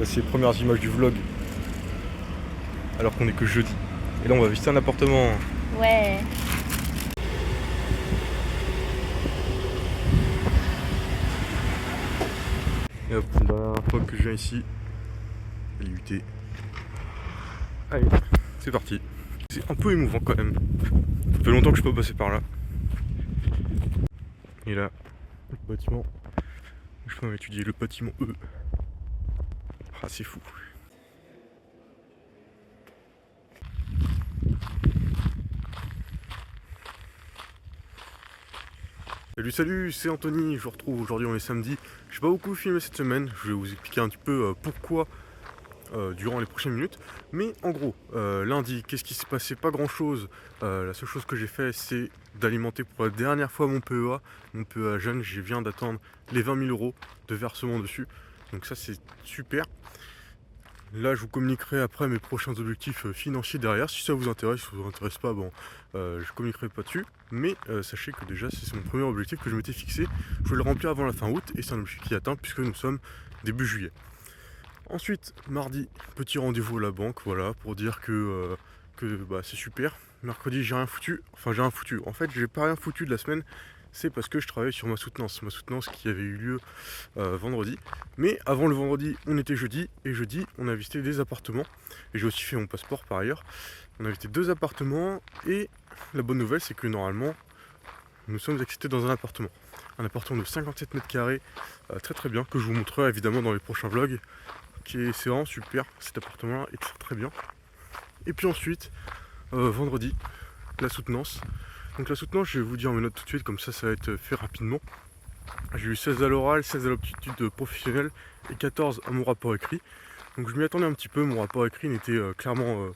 Voici les premières images du vlog. Alors qu'on est que jeudi. Et là on va visiter un appartement. Ouais. Et hop, c'est la dernière fois que je viens ici. l'IUT. Allez, c'est parti. C'est un peu émouvant quand même. Ça fait longtemps que je peux passer par là. Et là, le bâtiment. Je peux étudier le bâtiment E. Ah, c'est fou. Salut, c'est Anthony, je vous retrouve aujourd'hui, on est samedi. J'ai pas beaucoup filmé cette semaine, je vais vous expliquer un petit peu pourquoi durant les prochaines minutes. Mais en gros, lundi, qu'est-ce qui s'est passé? Pas grand chose. La seule chose que j'ai fait, c'est d'alimenter pour la dernière fois mon PEA. Mon PEA jeune, je viens d'attendre les 20 000 euros de versement dessus. Donc ça c'est super. Là, je vous communiquerai après mes prochains objectifs financiers derrière. Si ça vous intéresse, si ça vous intéresse pas, bon, je communiquerai pas dessus. Mais sachez que déjà, c'est mon premier objectif que je m'étais fixé. Je vais le remplir avant la fin août et c'est un objectif qui est atteint puisque nous sommes début juillet. Ensuite, mardi, petit rendez-vous à la banque, voilà, pour dire que bah, c'est super. Mercredi, j'ai rien foutu. Enfin, j'ai rien foutu. En fait, j'ai pas rien foutu de la semaine. C'est parce que je travaille sur ma soutenance. Ma soutenance qui avait eu lieu vendredi. Mais avant le vendredi, on était jeudi. Et jeudi, on a visité des appartements. Et j'ai aussi fait mon passeport par ailleurs. On a visité 2 appartements. Et la bonne nouvelle, c'est que normalement, nous sommes acceptés dans un appartement. Un appartement de 57 mètres carrés, très très bien, que je vous montrerai évidemment dans les prochains vlogs. C'est vraiment super, cet appartement est très très bien. Et puis ensuite, vendredi, la soutenance. Donc la soutenance, je vais vous dire mes notes tout de suite, comme ça va être fait rapidement. J'ai eu 16 à l'oral, 16 à l'aptitude professionnelle et 14 à mon rapport écrit. Donc je m'y attendais un petit peu, mon rapport écrit n'était clairement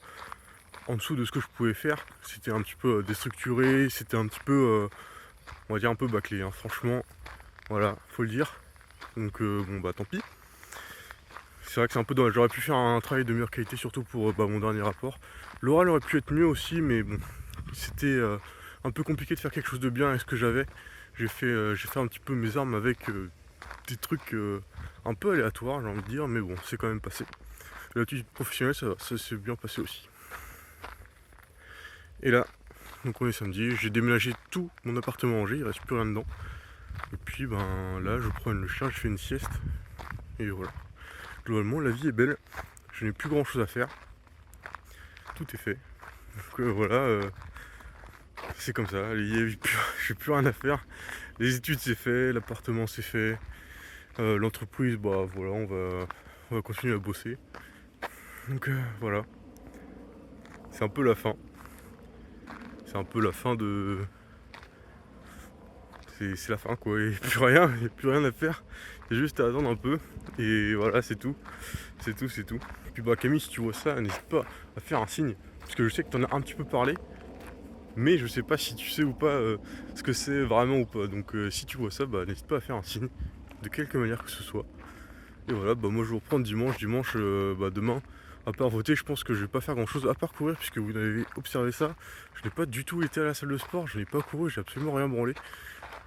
en dessous de ce que je pouvais faire. C'était un petit peu déstructuré, c'était un petit peu, on va dire un peu bâclé, hein. Franchement, voilà, faut le dire. Donc bon bah tant pis. C'est vrai que c'est un peu dommage, j'aurais pu faire un travail de meilleure qualité, surtout pour mon dernier rapport. L'oral aurait pu être mieux aussi, mais bon, c'était un peu compliqué de faire quelque chose de bien avec ce que j'avais. J'ai fait un petit peu mes armes avec des trucs un peu aléatoires, j'ai envie de dire, mais bon, c'est quand même passé. L'attitude professionnelle, ça s'est bien passé aussi. Et là, donc on est samedi, j'ai déménagé tout mon appartement rangé, il reste plus rien dedans. Et puis ben là, je promène le chien, je fais une sieste, et voilà. Globalement, la vie est belle, je n'ai plus grand chose à faire. Tout est fait. Donc voilà, c'est comme ça, j'ai plus rien à faire. Les études c'est fait, l'appartement c'est fait, l'entreprise, bah voilà, on va continuer à bosser. Donc voilà, c'est un peu la fin. C'est un peu la fin de... C'est la fin quoi, il n'y a plus rien à faire. Il y a juste à attendre un peu. Et voilà, c'est tout. C'est tout, c'est tout. Et puis bah Camille, si tu vois ça, n'hésite pas à faire un signe. Parce que je sais que t'en as un petit peu parlé. Mais je sais pas si tu sais ou pas ce que c'est vraiment ou pas. Donc si tu vois ça, bah n'hésite pas à faire un signe. De quelque manière que ce soit. Et voilà, bah moi je vous reprends dimanche. Dimanche, bah demain. À part voter, je pense que je vais pas faire grand chose à part courir, puisque vous avez observé ça. Je n'ai pas du tout été à la salle de sport, je n'ai pas couru, j'ai absolument rien branlé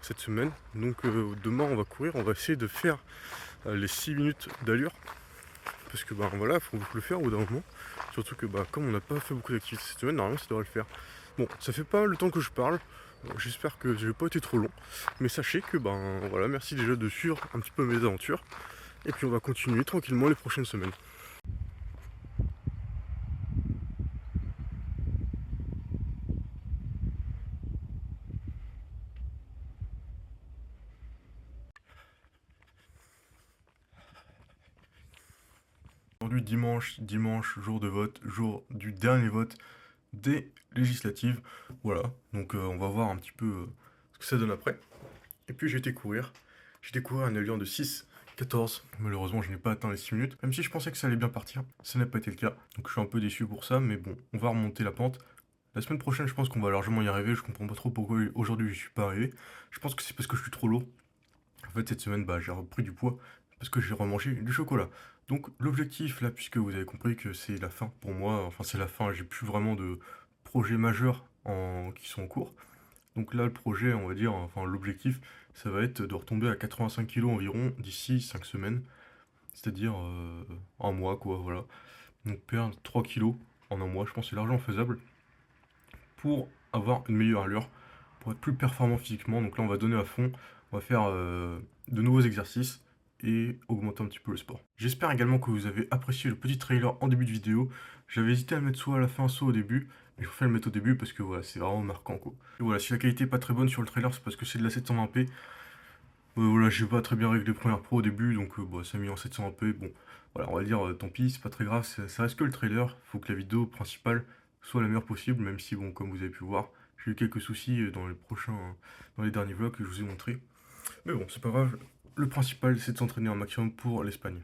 cette semaine. Donc demain on va courir, on va essayer de faire les 6 minutes d'allure. Parce que bah voilà, faut le faire au bout d'un moment. Surtout que bah comme on n'a pas fait beaucoup d'activités cette semaine, normalement ça devrait le faire. Bon, ça fait pas le temps que je parle. J'espère que je n'ai pas été trop long. Mais sachez que ben voilà, merci déjà de suivre un petit peu mes aventures. Et puis on va continuer tranquillement les prochaines semaines. Aujourd'hui dimanche, jour de vote, jour du dernier vote des législatives. Voilà, donc on va voir un petit peu ce que ça donne après. Et puis j'ai été courir. J'ai été courir un allure de 6,14. Malheureusement, je n'ai pas atteint les 6 minutes. Même si je pensais que ça allait bien partir, ça n'a pas été le cas. Donc je suis un peu déçu pour ça, mais bon, on va remonter la pente. La semaine prochaine, je pense qu'on va largement y arriver. Je comprends pas trop pourquoi aujourd'hui je suis pas arrivé. Je pense que c'est parce que je suis trop lourd. En fait, cette semaine, bah, j'ai repris du poids parce que j'ai remangé du chocolat. Donc l'objectif là, puisque vous avez compris que c'est la fin pour moi, enfin c'est la fin, j'ai plus vraiment de projets majeurs qui sont en cours. Donc là, le projet, on va dire, enfin l'objectif, ça va être de retomber à 85 kg environ d'ici 5 semaines. c'est-à-dire un mois quoi, voilà. Donc perdre 3 kilos en un mois, je pense que c'est largement faisable pour avoir une meilleure allure, pour être plus performant physiquement. Donc là, on va donner à fond, on va faire de nouveaux exercices et augmenter un petit peu le sport. J'espère également que vous avez apprécié le petit trailer en début de vidéo. J'avais hésité à le mettre soit à la fin, soit au début, mais je préfère le mettre au début parce que voilà, c'est vraiment marquant quoi. Et voilà, si la qualité est pas très bonne sur le trailer, c'est parce que c'est de la 720p. Voilà, j'ai pas très bien réglé Premiere Pro au début, donc bah, ça a mis en 720p. Bon, voilà, on va dire tant pis, c'est pas très grave, ça reste que le trailer. Faut que la vidéo principale soit la meilleure possible, même si, bon, comme vous avez pu voir, j'ai eu quelques soucis dans les derniers vlogs que je vous ai montré. Mais bon, c'est pas grave, le principal c'est de s'entraîner un maximum pour l'Espagne.